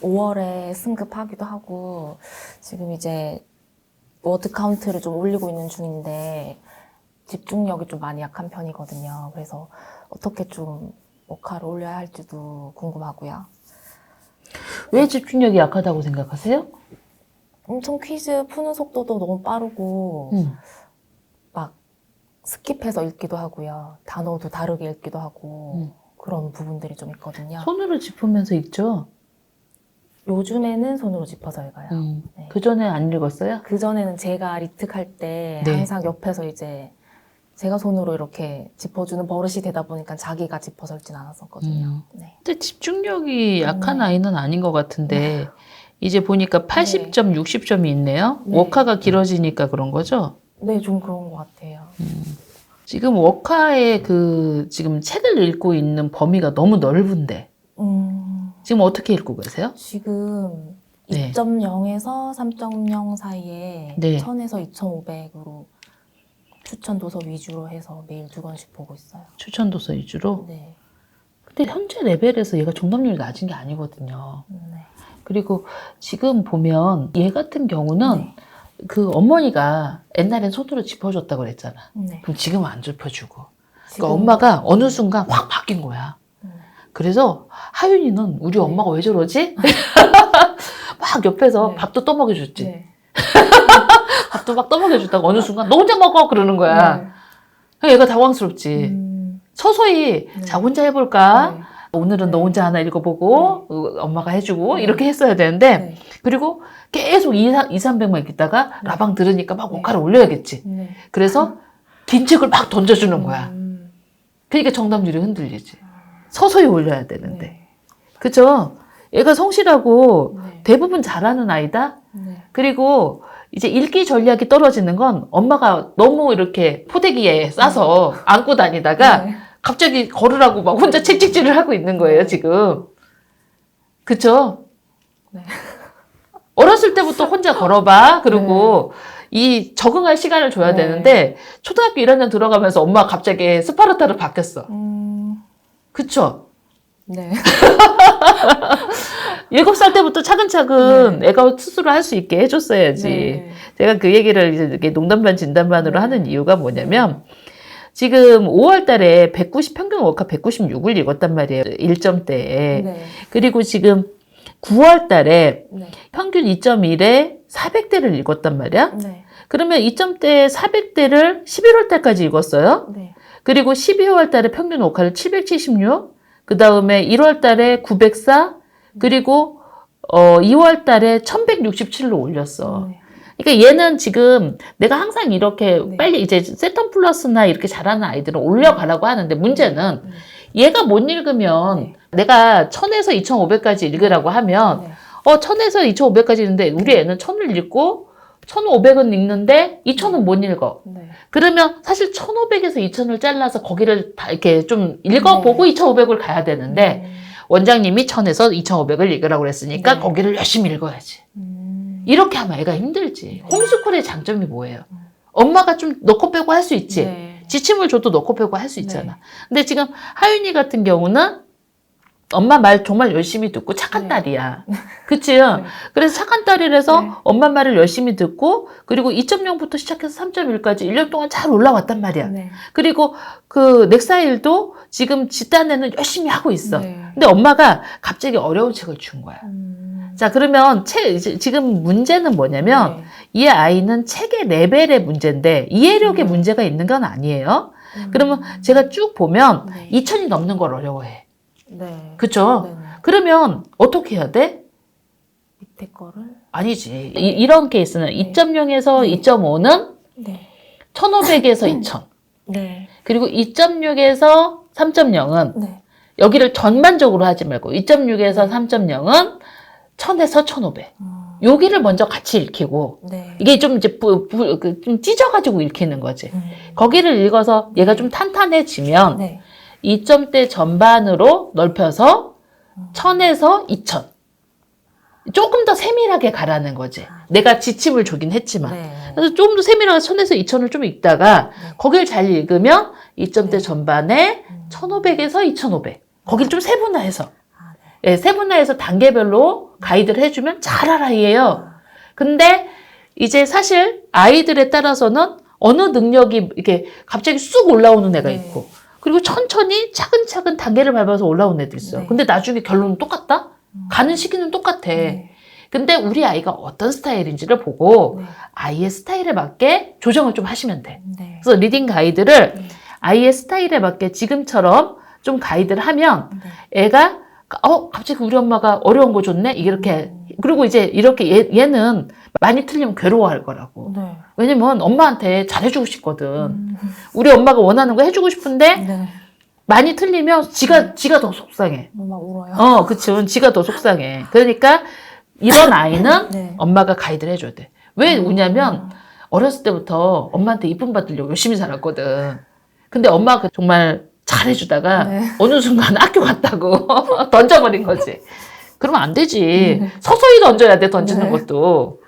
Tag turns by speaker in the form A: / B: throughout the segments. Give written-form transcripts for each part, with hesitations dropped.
A: 5월에 승급하기도 하고 지금 이제 워드 카운트를 좀 올리고 있는 중인데 집중력이 좀 많이 약한 편이거든요. 그래서 어떻게 좀 워카를 올려야 할지도 궁금하고요.
B: 왜 집중력이 약하다고 생각하세요?
A: 엄청 퀴즈 푸는 속도도 너무 빠르고 막 스킵해서 읽기도 하고요. 단어도 다르게 읽기도 하고 그런 부분들이 좀 있거든요.
B: 손으로 짚으면서 읽죠?
A: 요즘에는 손으로 짚어서 읽어요. 네.
B: 그전에 안 읽었어요?
A: 그전에는 제가 리특할 때
B: 네.
A: 항상 옆에서 이제 제가 손으로 이렇게 짚어주는 버릇이 되다 보니까 자기가 짚어서 읽진 않았었거든요. 네.
B: 근데 집중력이 약한
A: 네.
B: 아이는 아닌 것 같은데 이제 보니까 80점, 60점이 있네요.
A: 네.
B: 워카가 길어지니까 그런 거죠?
A: 네, 좀 그런 것 같아요.
B: 지금 워카의 지금 책을 읽고 있는 범위가 너무 넓은데 지금 어떻게 읽고 계세요?
A: 지금
B: 네.
A: 2.0에서 3.0 사이에
B: 네.
A: 1000에서 2500으로 추천 도서 위주로 해서 매일 2권씩 보고 있어요.
B: 추천 도서 위주로?
A: 네.
B: 근데 현재 레벨에서 얘가 정답률이 낮은 게 아니거든요.
A: 네.
B: 그리고 지금 보면 얘 같은 경우는
A: 네.
B: 그 어머니가 옛날엔 손으로 짚어줬다고 그랬잖아.
A: 네.
B: 그럼 지금은 안 짚어주고.
A: 지금-
B: 그러니까 엄마가 어느 순간 확 바뀐 거야. 그래서 하윤이는 우리 엄마가 왜 저러지? 막 옆에서
A: 네.
B: 밥도 떠먹여줬지.
A: 네.
B: 밥도 막 떠먹여줬다가 어느 순간 너 혼자 먹어 그러는 거야.
A: 네.
B: 그래서 얘가 당황스럽지. 서서히
A: 네.
B: 자 혼자 해볼까?
A: 네.
B: 오늘은 너
A: 네.
B: 혼자 하나 읽어보고 엄마가 해주고 이렇게 했어야 되는데
A: 네.
B: 그리고 계속 300만 읽다가 라방 들으니까 막 워카를 올려야겠지.
A: 네.
B: 그래서 긴 책을 막 던져주는 거야. 그러니까 정답률이 흔들리지. 서서히 올려야 되는데.
A: 네.
B: 그죠? 얘가 성실하고
A: 네.
B: 대부분 잘하는 아이다?
A: 네.
B: 그리고 이제 읽기 전략이 떨어지는 건 엄마가 너무 이렇게 포대기에 싸서 안고 다니다가
A: 네.
B: 갑자기 걸으라고 막 혼자 책찍질을 하고 있는 거예요, 지금. 그쵸?
A: 네.
B: 어렸을 때부터 혼자 걸어봐. 그리고 이 적응할 시간을 줘야
A: 네.
B: 되는데 초등학교 1학년 들어가면서 엄마가 갑자기 스파르타로 바뀌었어. 그쵸?
A: 네.
B: 7살 때부터 차근차근 애가 스스로 할 수 있게 해줬어야지.
A: 네.
B: 제가 그 얘기를 이제 이렇게 농담반 진담반으로
A: 네.
B: 하는 이유가 뭐냐면 지금 5월 달에 190 평균 워카 196을 읽었단 말이에요. 1점대에.
A: 네.
B: 그리고 지금 9월 달에
A: 네.
B: 평균 2.1에 400대를 읽었단 말이야.
A: 네.
B: 그러면 2점대 400대를 11월 달까지 읽었어요.
A: 네.
B: 그리고 12월 달에 평균 워카를 776, 그 다음에 1월 달에 904, 그리고 2월 달에 1167로 올렸어.
A: 네.
B: 그러니까 얘는 지금 내가 항상 이렇게
A: 네.
B: 빨리 이제 세턴 플러스나 이렇게 잘하는 아이들은 올려가라고 하는데 문제는 얘가 못 읽으면
A: 네.
B: 내가 1000에서 2500까지 읽으라고 하면
A: 네.
B: 1000에서 2500까지 읽는데 우리 애는 1000을 읽고 1500은 읽는데 2000은 못 읽어.
A: 네.
B: 그러면 사실 1500에서 2000을 잘라서 거기를 다 이렇게 좀 읽어보고 2500을 가야 되는데 원장님이 1000에서 2500을 읽으라고 그랬으니까
A: 네.
B: 거기를 열심히 읽어야지. 이렇게 하면 애가 힘들지. 홈스쿨의 장점이 뭐예요? 엄마가 좀 넣고 빼고 할 수 있지.
A: 네.
B: 지침을 줘도 넣고 빼고 할 수 있잖아.
A: 네.
B: 근데 지금 하윤이 같은 경우는 엄마 말 정말 열심히 듣고 착한
A: 네.
B: 딸이야. 그치? 그래서 착한 딸이라서
A: 네.
B: 엄마 말을 열심히 듣고 그리고 2.0부터 시작해서 3.1까지 1년 동안 잘 올라왔단 말이야.
A: 네.
B: 그리고 그 넥사일도 지금 지 딴에는 열심히 하고 있어.
A: 네.
B: 근데 엄마가 갑자기 어려운 책을 준 거야. 자, 그러면 지금 문제는 뭐냐면 이 아이는 책의 레벨의 문제인데 이해력의 문제가 있는 건 아니에요. 그러면 제가 쭉 보면
A: 네.
B: 2000이 넘는 걸 어려워해.
A: 네.
B: 그쵸?
A: 네.
B: 그러면 어떻게 해야 돼?
A: 밑에 거를
B: 아니지. 이런 케이스는 2.0에서
A: 네.
B: 2.5는
A: 네.
B: 1500에서 2000.
A: 네.
B: 그리고 2.6에서 3.0은
A: 네.
B: 여기를 전반적으로 하지 말고 2.6에서 3.0은 1000에서 1500. 여기를 먼저 같이 읽히고
A: 네.
B: 이게 좀 이제 좀 찢어가지고 읽히는 거지. 거기를 읽어서 얘가 좀 탄탄해지면
A: 네.
B: 2점대 전반으로 넓혀서 1000에서 2000. 조금 더 세밀하게 가라는 거지. 내가 지침을 주긴 했지만.
A: 네.
B: 그래서 좀 더 세밀하게 1000에서 2000을 좀 읽다가 거길 잘 읽으면 2점대
A: 네.
B: 전반에 1500에서 2500. 거길 좀 세분화해서.
A: 네.
B: 예, 세분화해서 단계별로 가이드를 해주면 잘할 아이예요. 근데 이제 사실 아이들에 따라서는 어느 능력이 이렇게 갑자기 쑥 올라오는 애가
A: 네.
B: 있고, 그리고 천천히 차근차근 단계를 밟아서 올라오는 애도 있어요.
A: 네.
B: 근데 나중에 결론은 똑같다? 가는 시기는 똑같아.
A: 네.
B: 근데 우리 아이가 어떤 스타일인지를 보고
A: 네.
B: 아이의 스타일에 맞게 조정을 좀 하시면 돼.
A: 네.
B: 그래서 리딩 가이드를
A: 네.
B: 아이의 스타일에 맞게 지금처럼 좀 가이드를 하면
A: 네.
B: 애가 갑자기 우리 엄마가 어려운 거 줬네? 이렇게. 그리고 이제 이렇게 얘는 많이 틀리면 괴로워할 거라고.
A: 네.
B: 왜냐면 엄마한테 잘해주고 싶거든. 우리 엄마가 원하는 거 해주고 싶은데
A: 네.
B: 많이 틀리면 지가 더 속상해.
A: 막 울어요.
B: 그치. 지가 더 속상해. 그러니까 이런 아이는
A: 네.
B: 엄마가 가이드를 해줘야 돼. 왜 우냐면 어렸을 때부터 엄마한테 이쁨 받으려고 열심히 살았거든. 근데 엄마가 정말 잘해주다가
A: 네.
B: 어느 순간 학교 갔다고 던져버린 거지. 그러면 안 되지. 서서히 던져야 돼, 던지는
A: 네.
B: 것도.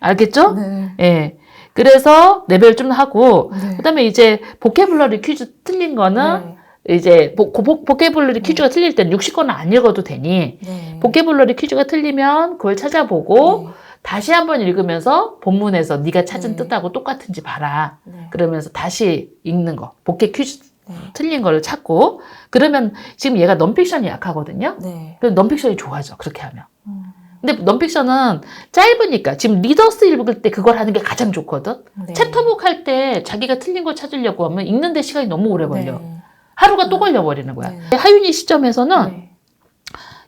B: 알겠죠?
A: 네.
B: 예. 그래서 레벨 좀 하고,
A: 네.
B: 그 다음에 이제 보케블러리 퀴즈 틀린 거는
A: 네.
B: 이제 보케블러리 퀴즈가 틀릴 땐 60권은 안 읽어도 되니,
A: 네.
B: 보케블러리 퀴즈가 틀리면 그걸 찾아보고,
A: 네.
B: 다시 한번 읽으면서 본문에서 네가 찾은
A: 네.
B: 뜻하고 똑같은지 봐라.
A: 네.
B: 그러면서 다시 읽는 거. 보케 퀴즈
A: 네.
B: 틀린 거를 찾고, 그러면 지금 얘가 넌픽션이 약하거든요.
A: 네.
B: 그래서 넌픽션이 좋아져, 그렇게 하면.
A: 음.
B: 근데 넌픽션은 짧으니까 지금 리더스 읽을 때 그걸 하는 게 가장 좋거든.
A: 네.
B: 챕터북 할 때 자기가 틀린 거 찾으려고 하면 읽는데 시간이 너무 오래 걸려.
A: 네.
B: 하루가 또 걸려버리는 거야.
A: 네.
B: 하윤이 시점에서는
A: 네.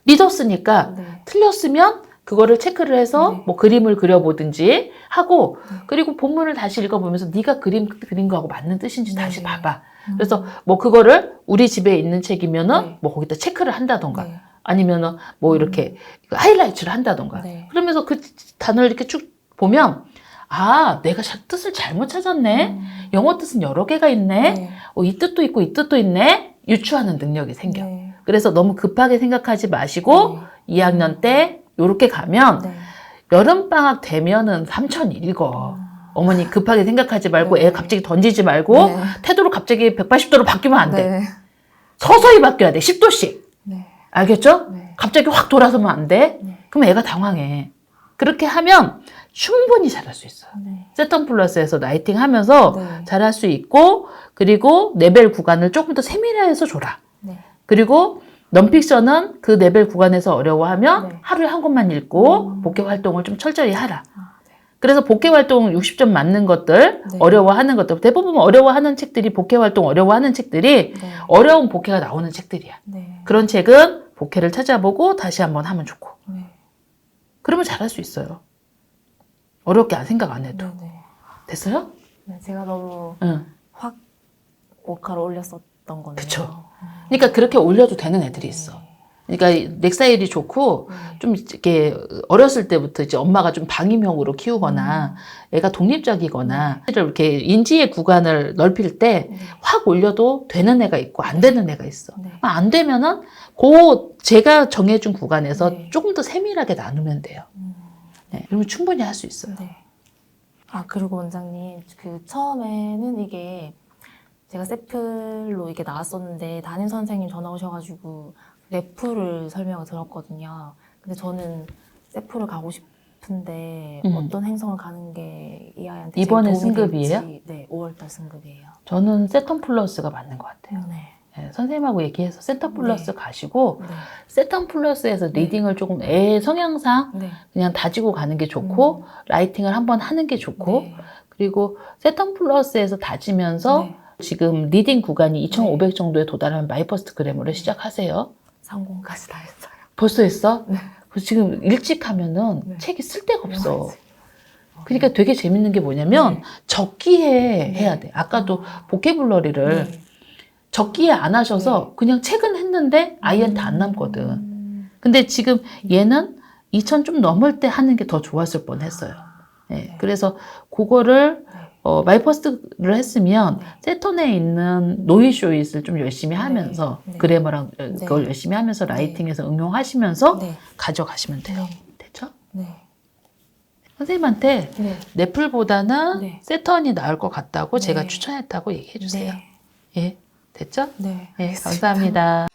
B: 리더스니까
A: 네.
B: 틀렸으면 그거를 체크를 해서
A: 네.
B: 뭐 그림을 그려보든지 하고,
A: 네.
B: 그리고 본문을 다시 읽어보면서 네가 그린 거하고 맞는 뜻인지 다시
A: 네.
B: 봐봐. 그래서 뭐 그거를 우리 집에 있는 책이면은
A: 네.
B: 뭐 거기다 체크를 한다던가,
A: 네.
B: 아니면은 뭐 이렇게 하이라이트를 한다던가.
A: 네.
B: 그러면서 그 단어를 이렇게 쭉 보면, 내가 뜻을 잘못 찾았네. 영어 뜻은 여러 개가 있네.
A: 네.
B: 이 뜻도 있고 이 뜻도 있네. 유추하는 능력이 생겨.
A: 네.
B: 그래서 너무 급하게 생각하지 마시고 2학년 때 요렇게 가면
A: 네.
B: 여름방학 되면은 3천 읽어. 어머니 급하게 생각하지 말고
A: 네.
B: 애 갑자기 던지지 말고
A: 네.
B: 태도로 갑자기 180도로 바뀌면 안 돼.
A: 네.
B: 서서히 바뀌어야 돼. 10도씩.
A: 네.
B: 알겠죠?
A: 네.
B: 갑자기 확 돌아서면 안 돼.
A: 네.
B: 그럼 애가 당황해. 그렇게 하면 충분히 잘할 수 있어요.
A: 네.
B: 세턴 플러스에서 라이팅 하면서
A: 네.
B: 잘할 수 있고, 그리고 레벨 구간을 조금 더 세밀화해서 줘라.
A: 네.
B: 그리고 넌픽션은 그 레벨 구간에서 어려워하면
A: 네.
B: 하루에 한 권만 읽고 복귀 활동을 좀 철저히 하라.
A: 네.
B: 그래서 복귀 활동 60점 맞는 것들,
A: 네.
B: 어려워하는 것들, 대부분 어려워하는 책들이 복귀 활동 어려워하는 책들이
A: 네.
B: 어려운 복귀가 나오는 책들이야.
A: 네.
B: 그런 책은 복귀를 찾아보고 다시 한번 하면 좋고.
A: 네.
B: 그러면 잘할 수 있어요. 어렵게 생각 안 해도.
A: 네.
B: 됐어요?
A: 네. 제가 너무
B: 응.
A: 확 오카를 올렸었던 거네요.
B: 그쵸. 그러니까 그렇게 올려도 되는 애들이 있어. 그러니까 넥사일이 좋고,
A: 네.
B: 좀 이렇게 어렸을 때부터 이제 엄마가 좀 방임형으로 키우거나 애가 독립적이거나 이렇게 인지의 구간을 넓힐 때
A: 네.
B: 확 올려도 되는 애가 있고 안 되는 애가 있어.
A: 네.
B: 안 되면은 제가 정해준 구간에서
A: 네.
B: 조금 더 세밀하게 나누면 돼요. 네, 그러면 충분히 할 수 있어요.
A: 네. 그리고 원장님, 처음에는 이게 제가 세플로 이게 나왔었는데 담임 선생님 전화 오셔가지고 래프를 설명을 들었거든요. 근데 저는 세플을 가고 싶은데 어떤 행성을 가는 게 이 아이한테
B: 이번에
A: 제일 도움이
B: 승급이에요?
A: 될지. 네, 5월달 승급이에요.
B: 저는 세턴 플러스가 맞는 것 같아요.
A: 네.
B: 네, 선생님하고 얘기해서 세턴 플러스
A: 네.
B: 가시고
A: 네.
B: 세턴 플러스에서 리딩을 조금 애 성향상
A: 네.
B: 그냥 다지고 가는 게 좋고 라이팅을 한번 하는 게 좋고
A: 네.
B: 그리고 세턴 플러스에서 다지면서
A: 네.
B: 지금 리딩 구간이 2,500 정도에 도달하면 마이퍼스트 그래머를 시작하세요.
A: 상공까지 다 했어요.
B: 벌써 했어?
A: 네.
B: 그래서 지금 일찍 하면은
A: 네.
B: 책이 쓸 데가 없어.
A: 맞아요.
B: 그러니까 되게 재밌는 게 뭐냐면
A: 네.
B: 적기에 해야 돼. 아까도 보케블러리를
A: 네.
B: 적기에 안 하셔서 그냥 책은 했는데 아이한테 안 남거든. 근데 지금 얘는 2,000 좀 넘을 때 하는 게 더 좋았을 뻔했어요. 네. 그래서 그거를 마이퍼스트를 했으면
A: 네.
B: 세턴에 있는 노이쇼잇을 좀 열심히 하면서
A: 네.
B: 그래머랑
A: 네.
B: 그걸 열심히 하면서 라이팅에서 응용하시면서
A: 네.
B: 가져가시면 돼요.
A: 네.
B: 됐죠?
A: 네.
B: 선생님한테
A: 네.
B: 넷플보다는
A: 네.
B: 세턴이 나을 것 같다고
A: 네.
B: 제가 추천했다고 얘기해 주세요.
A: 네.
B: 예, 됐죠?
A: 네.
B: 예,
A: 알겠습니다.
B: 감사합니다.